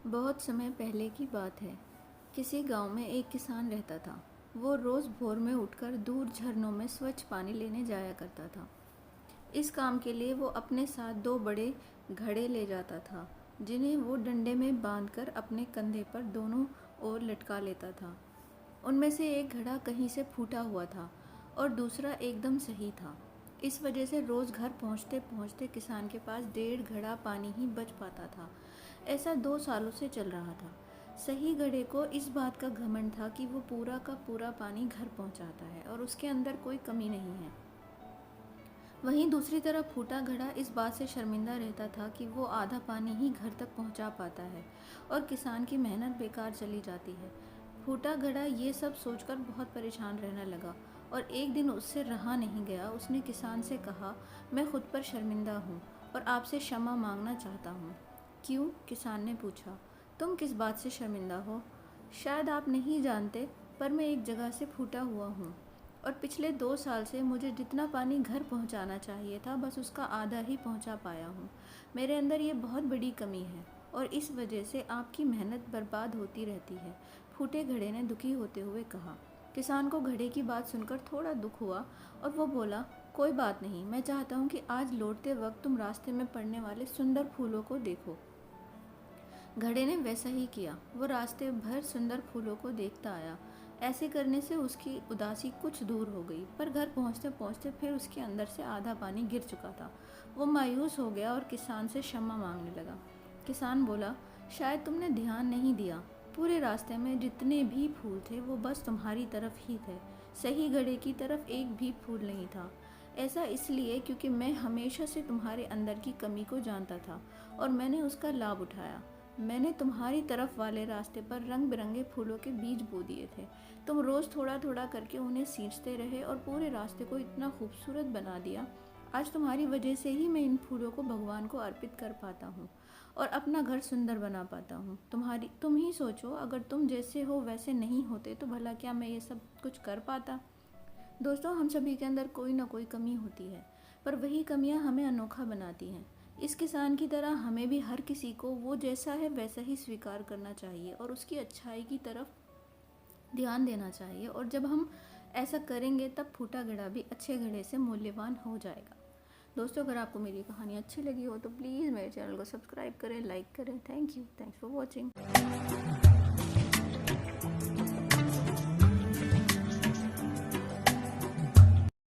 बहुत समय पहले की बात है। किसी गांव में एक किसान रहता था। वो रोज़ भोर में उठकर दूर झरनों में स्वच्छ पानी लेने जाया करता था। इस काम के लिए वो अपने साथ दो बड़े घड़े ले जाता था, जिन्हें वो डंडे में बांधकर अपने कंधे पर दोनों ओर लटका लेता था। उनमें से एक घड़ा कहीं से फूटा हुआ था और दूसरा एकदम सही था। इस वजह से रोज़ घर पहुँचते पहुँचते किसान के पास 1.5 घड़ा पानी ही बच पाता था। ऐसा 2 सालों से चल रहा था। सही घड़े को इस बात का घमंड था कि वो पूरा का पूरा पानी घर पहुंचाता है और उसके अंदर कोई कमी नहीं है। वहीं दूसरी तरफ फूटा घड़ा इस बात से शर्मिंदा रहता था कि वो आधा पानी ही घर तक पहुंचा पाता है और किसान की मेहनत बेकार चली जाती है। फूटा घड़ा ये सब सोचकर बहुत परेशान रहने लगा और एक दिन उससे रहा नहीं गया। उसने किसान से कहा, मैं खुद पर शर्मिंदा हूँ और आपसे क्षमा मांगना चाहता हूँ। क्यों? किसान ने पूछा। तुम किस बात से शर्मिंदा हो? शायद आप नहीं जानते, पर मैं एक जगह से फूटा हुआ हूँ और पिछले 2 साल से मुझे जितना पानी घर पहुँचाना चाहिए था, बस उसका आधा ही पहुँचा पाया हूँ। मेरे अंदर ये बहुत बड़ी कमी है और इस वजह से आपकी मेहनत बर्बाद होती रहती है। फूटे घड़े ने दुखी होते हुए कहा। किसान को घड़े की बात सुनकर थोड़ा दुख हुआ और वो बोला, कोई बात नहीं, मैं चाहता हूँ कि आज लौटते वक्त तुम रास्ते में पड़ने वाले सुंदर फूलों को देखो। घड़े ने वैसा ही किया। वो रास्ते भर सुंदर फूलों को देखता आया। ऐसे करने से उसकी उदासी कुछ दूर हो गई, पर घर पहुंचते पहुंचते फिर उसके अंदर से आधा पानी गिर चुका था। वो मायूस हो गया और किसान से क्षमा मांगने लगा। किसान बोला, शायद तुमने ध्यान नहीं दिया। पूरे रास्ते में जितने भी फूल थे वो बस तुम्हारी तरफ ही थे। सही घड़े की तरफ एक भी फूल नहीं था। ऐसा इसलिए क्योंकि मैं हमेशा से तुम्हारे अंदर की कमी को जानता था और मैंने उसका लाभ उठाया। मैंने तुम्हारी तरफ वाले रास्ते पर रंग बिरंगे फूलों के बीज बो दिए थे। तुम रोज़ थोड़ा थोड़ा करके उन्हें सींचते रहे और पूरे रास्ते को इतना खूबसूरत बना दिया। आज तुम्हारी वजह से ही मैं इन फूलों को भगवान को अर्पित कर पाता हूँ और अपना घर सुंदर बना पाता हूँ। तुम ही सोचो, अगर तुम जैसे हो वैसे नहीं होते तो भला क्या मैं ये सब कुछ कर पाता। दोस्तों, हम सभी के अंदर कोई ना कोई कमी होती है, पर वही कमियां हमें अनोखा बनाती हैं। इस किसान की तरह हमें भी हर किसी को वो जैसा है वैसा ही स्वीकार करना चाहिए और उसकी अच्छाई की तरफ ध्यान देना चाहिए। और जब हम ऐसा करेंगे तब फूटा घड़ा भी अच्छे घड़े से मूल्यवान हो जाएगा। दोस्तों, अगर आपको मेरी कहानी अच्छी लगी हो तो प्लीज़ मेरे चैनल को सब्सक्राइब करें, लाइक करें। Thank you. Thanks for watching.